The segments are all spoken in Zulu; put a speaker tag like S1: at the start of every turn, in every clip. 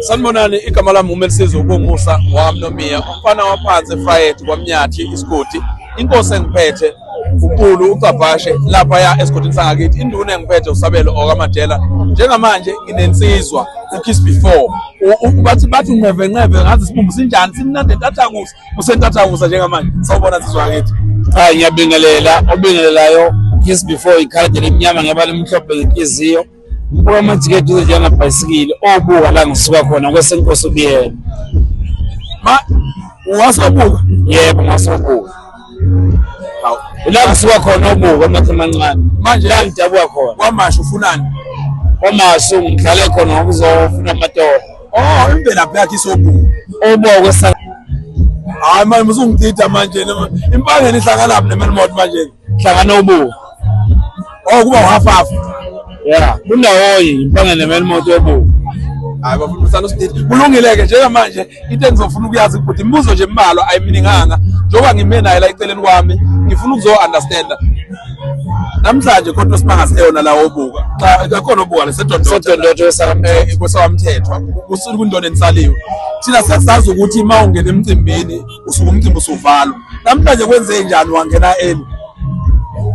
S1: Sanibonani, igama lami uMelisizo Ubongusa wamNomia, umfana waphansi eFriday kwaMnyathi isigodi. Inkosi engiphethe uPulu uCabashe lapha ya esigodini sangakithi. Induna engiphethe uSabelo okaMadela. Njengamanje nginensizwa uKiss Before. Bathi ngeve ngathi sibumbu sinjani simnande entathakusa usentathakusa njengamanje. Sawubona sizwa ngakithi.
S2: Hayi ngiyabingelela obingelelayo Kiss Before ikhadi lemnyama ngebala emhlophe ngenhliziyo. Mbuka amajiketi njengabhayisikile obuka la ngisuka khona kwesenkosi ubiyela.
S1: Wasobuka?
S2: Yebo ngasobuka. Hawu, la ngisuka khona obuka amathi amancane. Manje la ngidabuka khona.
S1: Kwamasho ufunani?
S2: Kwamasho ngihlale khona ngokuzofuna amatola.
S1: Oh, impela yakhe isobuka.
S2: Obuka kwesa.
S1: Hayi manje musungidida manje impangeni ihlangana lapha neMelmot manje.
S2: Hlangana obuka.
S1: Oh kuba uhafafu.
S2: Yeah, kunawoyi impangeni neMelmot obuka.
S1: Hayi bafuna usana usididi. Kulungileke njengamanje into engizofuna ukuyazi ukuthi imibuzo nje imbalwa ayimininganga njengoba ngime naye la eceleni kwami ngifuna ukuzo understand. Namhlanje kodwa simangasieyona la obuka. Cha khona obuka
S2: lesedondotho
S1: kwesawamthethwa usuku indona ensaliwe. Thina sesizazi ukuthi uma ungena emcimbini usuku umcimbi usuvalwa. Namhlanje kwenze njani wangena eni?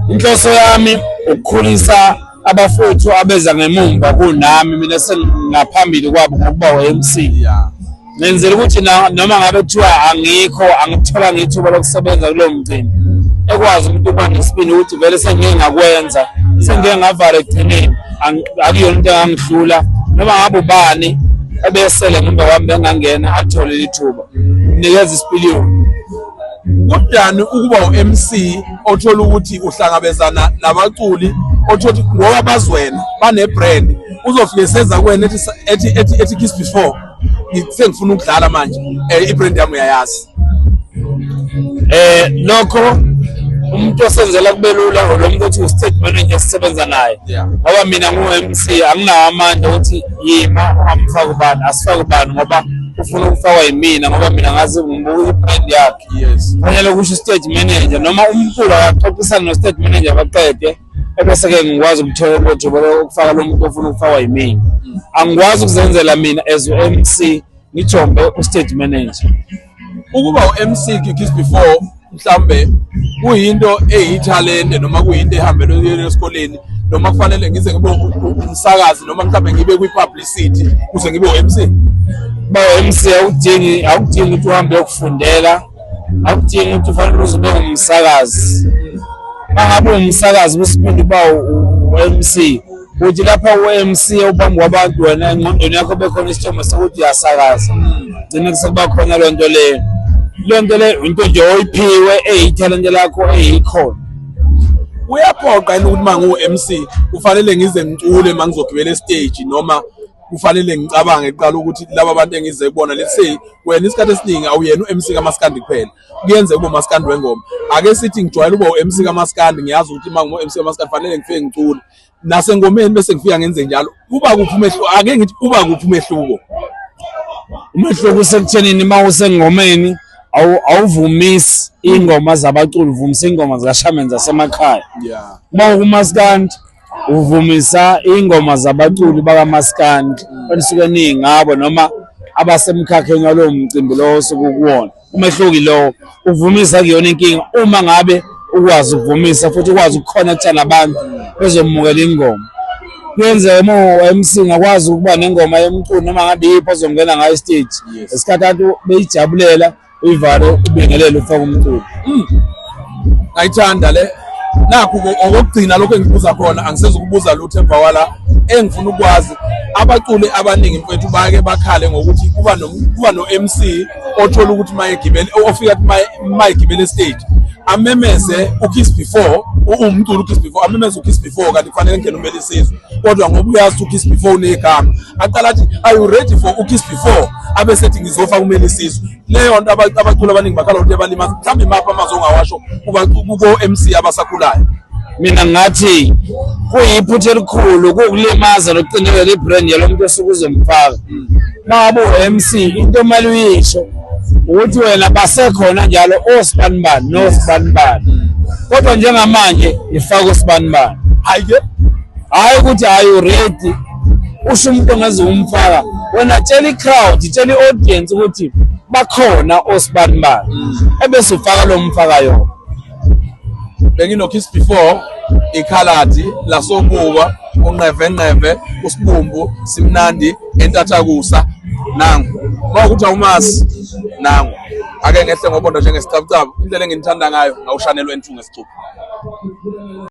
S2: Inhloso yami ukukhulisa abafowethu abeza ngemumva kunami mina sengaphambili kwabo ngokuba we-MC. Ngenzela ukuthi noma ngabe kuthiwa angikho angithola ngithuba lokusebenza kulowo mcimbi ekwazi umuntu ukuba nesibindi ukuthi vele sengike ngakwenza sengike ngavala egcineni akuyona into engangihlula noma ngabe ubani ebesele ngemva kwami bengangena athole lithuba nikeza isipiliyoni.
S1: Kodwa ukuba uMC othola ukuthi uhlangabezana nabaculi othothi ngoba bazwena banebrand uzofike seza kuwena ethi Kiss Before ngifuna ukudlala manje ibrand yami uyayazi.
S2: Lokho umuntu osenzela kubelula lo muntu othi u-stage manager esisebenza naye ngoba mina ngu-MC anginawo amandla ukuthi yima ungamfaka ubani asifake ubani ngoba ufuna ukufakwa yimina ngoba mina ngazi ngibuka ibrand yakhe. Fanele kusho stage manager noma umkhulu akaxoxisana no-stage manager baqede ebese-ke ngikwazi ukuthola ukufaka lo muntu ofuna ukufakwa yimina. Angikwazi ukuzenzela mina as u-MC ngijombe u-stage manager.
S1: Ukuba u-MC Kiss Before mhlambe kuyinto eyithalente noma kuyinto ehambelwe esikoleni noma kufanele ngize ngibe umsakazi noma mhlambe ngibe kwi-publicity kuze ngibe u-MC.
S2: Ba u-MC awudingi ukuthi uhambe ukufundela, awudingi ukuthi ufanele uzobe umsakazi. Mangabe umsakazi besiphinda uba u-MC uthi lapha u-MC ubamba abantu wena engqondweni yakho bekhona isithombe sokuthi uyasakaza. Gcina kuseba khona lonto leyo. Lonto leyo into nje oyiphiwe eyithalente lakho eyikhona.
S1: Uyaphoqa yini ukuthi manje u-MC kufanele ngize ngicule mangizogibela stage noma kufanele ngicabange eqala ukuthi laba bantu engize kubona let's say wena isikhathi esiningi awuyena uMC kaMaskandi kuphela kuyenze ube uMaskandi wengoma ake sithi ngijwayele ukuba uMC kaMaskandi ngiyazi ukuthi uma ngimu-MC kaMaskandi fanele ngifike ngicule nasengomeni bese ngifika ngenze njalo kuba kuphi umehluko ake ngithi kuba kuphi umehluko
S2: usekuthenini uma usengomeni awuvumisi ingoma zabaculi uvumisa ingoma zikaShaman zasemakhaya. Uma uMaskandi uvumisa ingoma zabaculi bakaMaskandi enisuke ningabo noma abasemkhakheni walowo mcimbi lo osuku kuwona. Umehluko lo uvumisa kuyona inkinga uma ngabe ukwazi ukuvumisa futhi ukwazi ukuconnecta nabantu bezomukela ingoma. Kwenze uMC ngakwazi ukuba nengoma yomculo noma ngabe yipho ozongena ngayo stage esikhathi abantu beyijabulela uyivale ubingelele ufaka umculo.
S1: Ngayithanda le nakho okugcina lokho engibuza khona angisezukubuza lutho emva kwala engifuna ukwazi abaculi abaningi mfethu bake bakhale ngokuthi kuba no-MC othola ukuthi mayegibele ofika mayegibele stage amemeze uKiss Before umculo uKiss Before amemeze uKiss Before kanti kufanele ngene uMelisizo kodwa ngoba uyazi uKiss Before negama aqala athi are you ready for uKiss Before abesethi ngizofaka uMelisizo leyo nto abaculi abaningi bakhala ukuthi ebalimaza mhlawumbe mapha amazongawasho kubo MC abasakhulayo.
S2: Mina ngathi kuyiphutha elikhulu ukulimaza nokucindelela ibrand yalo muntu osuke uzomfaka. Mabo MC into mali uyisho ukuthi wena basekhona njalo osibanibani nosibanibani kodwa njengamanje ifaka osibanibani.
S1: Hayi
S2: ukuthi are you ready usho umuntu ongaze umfaka wena tshela i-crowd tshela i-audience ukuthi bakhona osibani bani ebese ufaka lo mfaka yona.
S1: Benginokiss before ikhaladi lasobuka unqeve usibumbu simnandi entathakusa nangu mawukuthi awumazi nangu ake ngehle ngobondo njengesicabacaba indlela engithanda ngayo awushanelwe enthunga esicupha.